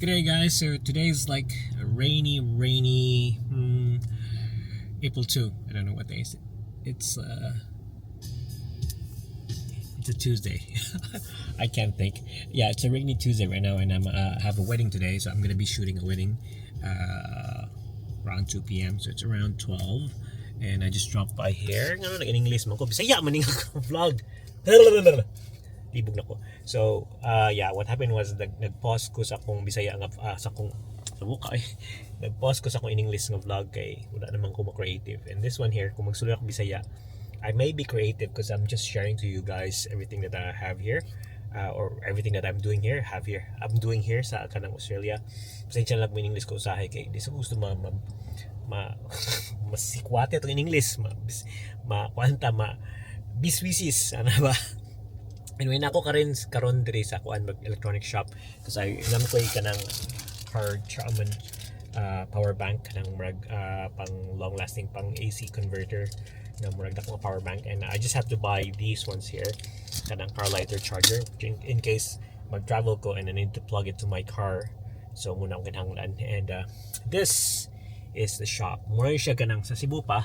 Good day, guys. So today's like a rainy April 2. I don't know what day is it. It's a Tuesday. I can't think. Yeah, it's a rainy Tuesday right now, and I'm have a wedding today, so I'm gonna be shooting a wedding around 2 p.m. So it's around 12, and I just dropped by here. Ano in English mo ko? Bisaya man ang vlog. Libog na ko. So, yeah, what happened was nag-pause ko sa akong Bisaya nga sa akong buka eh. Nag-pause ko sa akong in English nga vlog kay wala naman ko ma-creative. And this one here, kung magsulat ako Bisaya, I may be creative because I'm just sharing to you guys everything that I have here. Or everything that I'm doing here, I'm doing here sa kanang Australia. Pasensya lang mo in English ko usahay kay di sa gusto masikwate itong in English, biswisis, ano ba? Anyway, nako karon diri sa kuan mag electronic shop kasi alam ko kanang power bank kanang pang long lasting pang AC converter na murag dako power bank, and I just have to buy these ones here kanang car lighter charger in case mag-travel ko and I need to plug it to my car. So muna akong kinahanglan, and this is the shop. Mura siya kanang sa Cebu pa.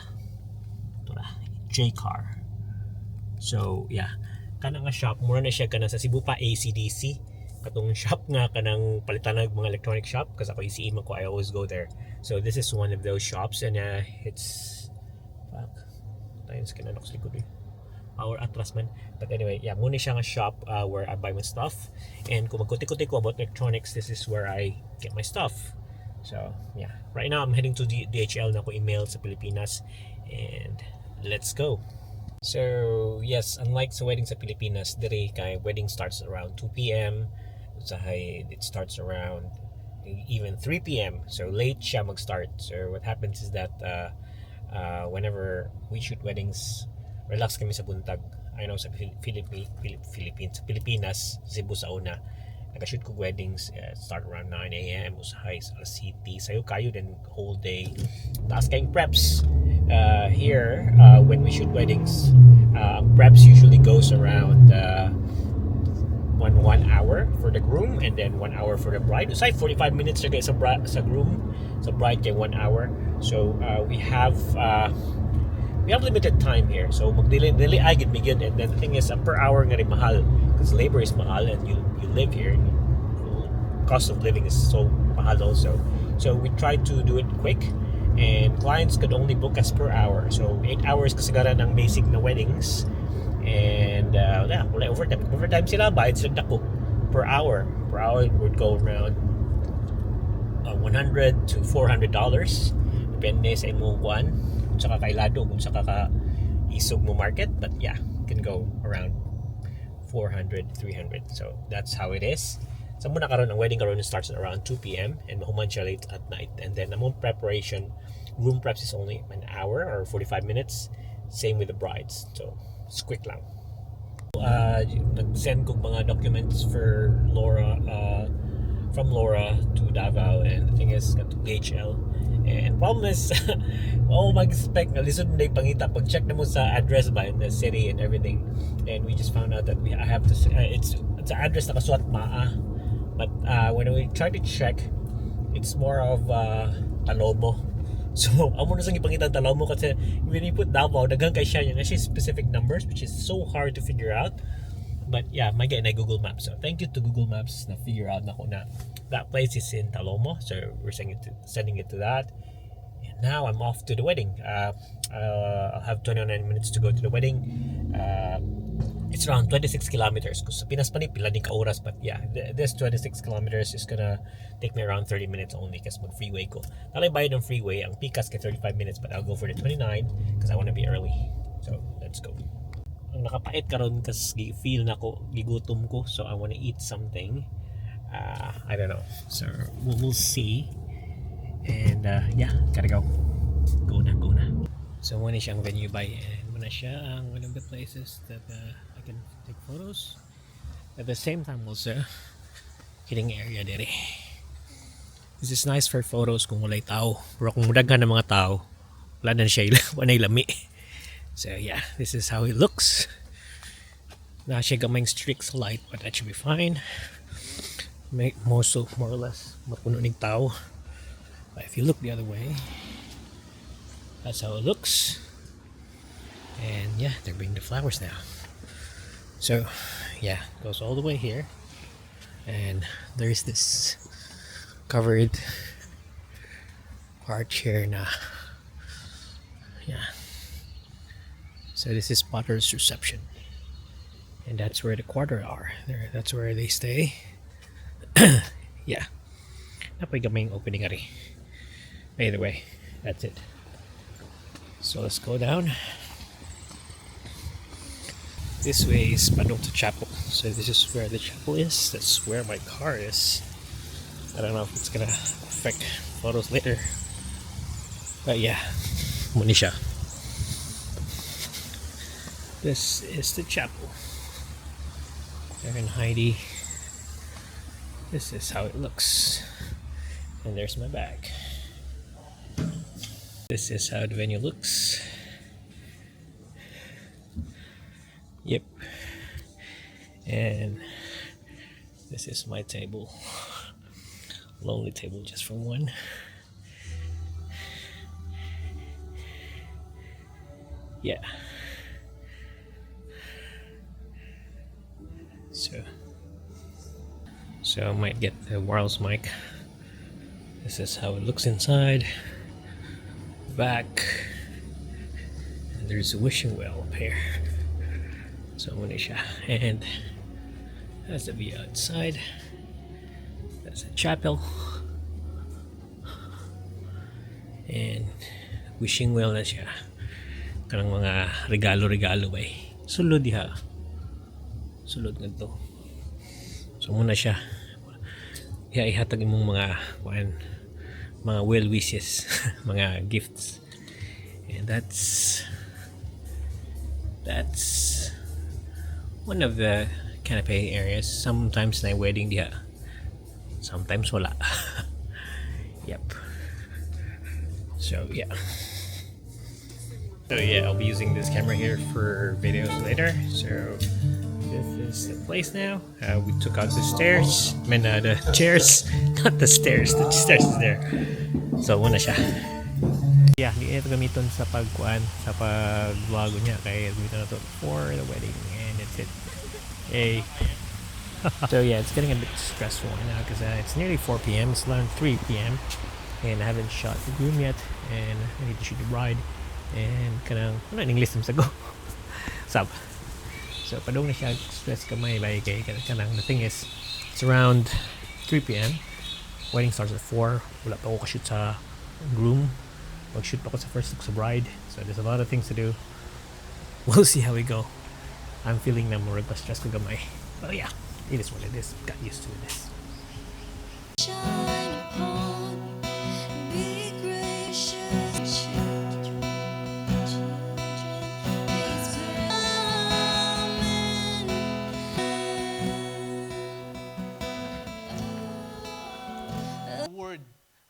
Ito na, J-Car. So yeah, kanang nga shop mura na siya kanang sa Cebu pa ACDC katong shop nga kanang palitan ng mga electronic shop kasi ako ECE man ko, I always go there. So this is one of those shops, and it's tayo sa kinanok sa likod our atras man. But anyway, yeah, muna siya nga shop where I buy my stuff, and kung magkuti-kuti ko about electronics, this is where I get my stuff. So yeah, right now I'm heading to DHL na ko email sa Pilipinas, and let's go. So yes, unlike sa wedding sa Pilipinas, diri kay wedding starts around 2 p.m. Usahay it starts around even 3 p.m. So late siya mag-start. So what happens is that whenever we shoot weddings, relax kami sa buntag. I know sa Pilipinas, Cebu sa una, nag-shoot ko weddings start around 9 a.m. Usahay sa city. Sayo kayo then whole day. Taas kayong preps. Here, when we shoot weddings, preps usually goes around one hour for the groom and then 1 hour for the bride. Usay 45 minutes na sa groom, sa bride kay 1 hour. So we have limited time here. So magdili ay gid migid, and then the thing is per hour nga rin mahal because labor is mahal, and you live here. Cost of living is so mahal also. So we try to do it quick, and clients could only book us per hour. So 8 hours kasagaran ng basic na weddings, and wala overtime sila, bayad sila dako per hour it would go around $100 to $400 depende sa imong kuan kung sa kakailado, kung sa kakaisog mo market, but yeah, it can go around 400 300. So that's how it is. So muna karon ang wedding karon starts at around 2 p.m. and mahuman siya late at night, and then among preparation, room preps is only an hour or 45 minutes. Same with the brides, so it's quick lang. Nag-send ko mga documents for Laura, from Laura to Davao, and the thing is to DHL, and problem is mag-expect nga lisod na pangita pag check na mo sa address ba in the city and everything, and we just found out that I have to it's an address na kasuat maa. But when we try to check, it's more of Talomo. So, amo na sang ipangita Talomo kasi when you put Davao, daghang kay siya yun. Actually, specific numbers, which is so hard to figure out. But yeah, may na Google Maps. So, thank you to Google Maps na figure out na ko na that place is in Talomo. So, we're sending it to that. And now, I'm off to the wedding. I'll have 29 minutes to go to the wedding. It's around 26 kilometers. Kung sa Pinas pa ni pila ni ka oras, but yeah, this 26 kilometers is gonna take me around 30 minutes only kasi mag-freeway ko. Talay bayad ng freeway, ang pikas kay 35 minutes, but I'll go for the 29 because I want to be early. So, let's go. Ang nakapait karon kasi feel na ko, gigutom ko, so I want to eat something. I don't know. So, we'll see. And yeah, gotta go. Go na. So, muna siyang venue by, and muna siya ang one of the places that I can take photos. At the same time also, kidding area dere. This is nice for photos kung walay tao. Pero kung mudaghan ng mga tao, wala na siya, wala na lami. So yeah, this is how it looks. Na siya gamayng streaks light, but that should be fine. more or less mapuno ning tao. But if you look the other way, that's how it looks. And yeah, they're bringing the flowers now. So yeah, goes all the way here, and there's this covered arch here now. Yeah. So this is Potter's reception, and that's where the quarter are. There, that's where they stay. Yeah. Napay kaming opening ari. Either way, that's it. So let's go down. This way is Padong to Chapel. So this is where the chapel is. That's where my car is. I don't know if it's gonna affect photos later. But yeah, muni siya. This is the chapel. There in Heidi. This is how it looks. And there's my bag. This is how the venue looks. Yep. And this is my table. Lonely table just for one. Yeah. So I might get the wireless mic. This is how it looks inside. Back. And there's a wishing well up here. So muna siya. And that's the view outside. That's a chapel. And wishing well na siya. Kanang mga regalo-regalo ba eh. Sulod diha. Sulod nga to. So muna siya. Ihatag imong mga well wishes, mga gifts. And that's one of the canopy areas. Sometimes na wedding diha. Sometimes wala. Yep. So yeah. So yeah, I'll be using this camera here for videos later. So this is the place now. We took out the stairs. The chairs. Not the stairs. The stairs is there. So muna siya. Yeah, di ito gamiton sa sa pag-vlog niya. Kaya gamiton na to for the wedding. And that's it. Hey. So yeah, it's getting a bit stressful now because it's nearly 4 p.m. It's around 3 p.m. And I haven't shot the groom yet. And I need to shoot the bride. And kanang ano in English sa go. Sab. So padong na siya stress kamay by kay kanang the thing is it's around 3 p.m. Wedding starts at 4. Wala pa ako ka-shoot sa groom. Mag-shoot pa ako sa first look sa bride. So there's a lot of things to do. We'll see how we go. I'm feeling na more stress ko gamay. But yeah, it is what it is. Got used to this.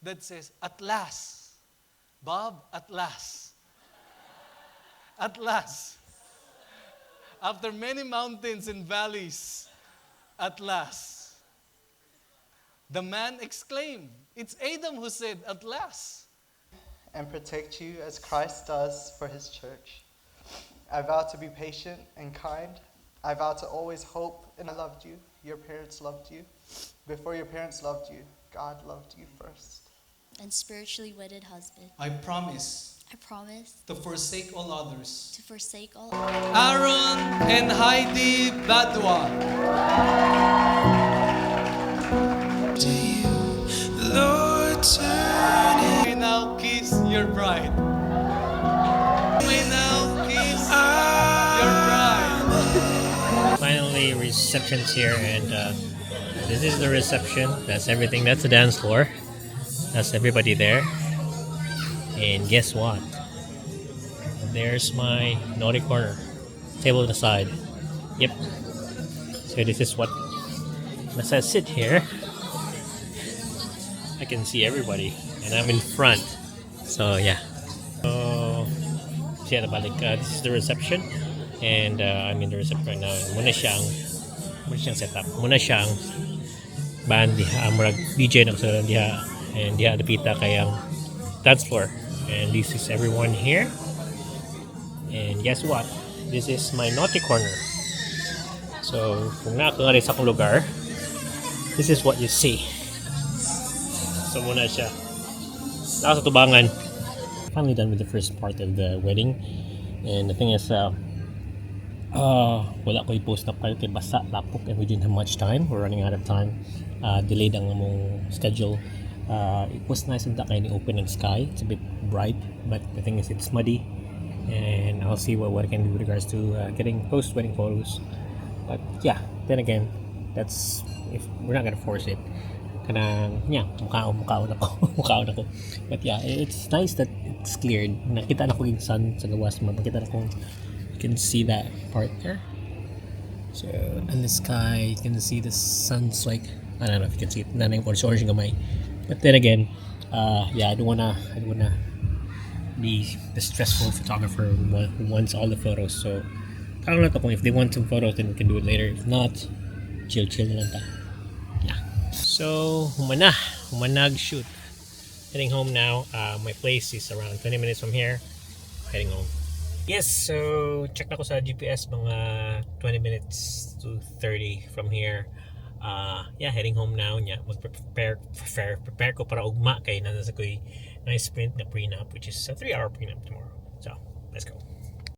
That says, at last. Bob, at last. At last. After many mountains and valleys, at last. The man exclaimed, it's Adam who said, at last. And protect you as Christ does for his church. I vow to be patient and kind. I vow to always hope, and I loved you. Your parents loved you. Before your parents loved you, God loved you first. And spiritually wedded husband. I promise I promise to forsake all others. to forsake all Aaron and Heidi Badwa. To you, Lord, turn it. May now kiss your bride. May now kiss your bride. Finally, reception's here, and this is the reception. That's everything. That's the dance floor. That's everybody there. And guess what? There's my naughty corner. Table on the side. Yep. So this is what, as I sit here, I can see everybody. And I'm in front. So yeah. So, siya na balik. This is the reception. And I'm in the reception right now. Muna siyang setup. Muna siyang band diha, murag DJ na sa diha, and diha dapita kayang dance floor. And this is everyone here. And guess what? This is my naughty corner. So, kung nakakangari sa akong lugar, this is what you see. So, muna siya. Nasa tubangan. Finally done with the first part of the wedding. And the thing is, wala ko i-post na kayo kay basa, lapok, and we didn't have much time. We're running out of time. Delayed ang among schedule. It was nice and kayo ni open and sky. It's a bit bright, but the thing is, it's muddy. And I'll see what I can do with regards to getting post-wedding photos. But yeah, then again, that's if we're not gonna force it. Kanang mukhaon ako. But yeah, it's nice that it's cleared. Nakita na ko yung sun sa gawas mo. Nakita na ko, you can see that part there. So, in the sky, you can see the sun's like, I don't know if you can see it. Nanay ko orange gamay. But then again, yeah, I don't wanna be the stressful photographer who wants all the photos. So, parang na to kung if they want some photos, then we can do it later. If not, chill na lang ta. Yeah. So, humanag shoot. Heading home now. My place is around 20 minutes from here. Heading home. Yes, so check na ko sa GPS, mga 20 minutes to 30 from here. Yeah, heading home now. Yeah, prepare ko para ugma kay nasa ko'y nice sprint na prenup, which is a 3-hour prenup tomorrow. So, let's go.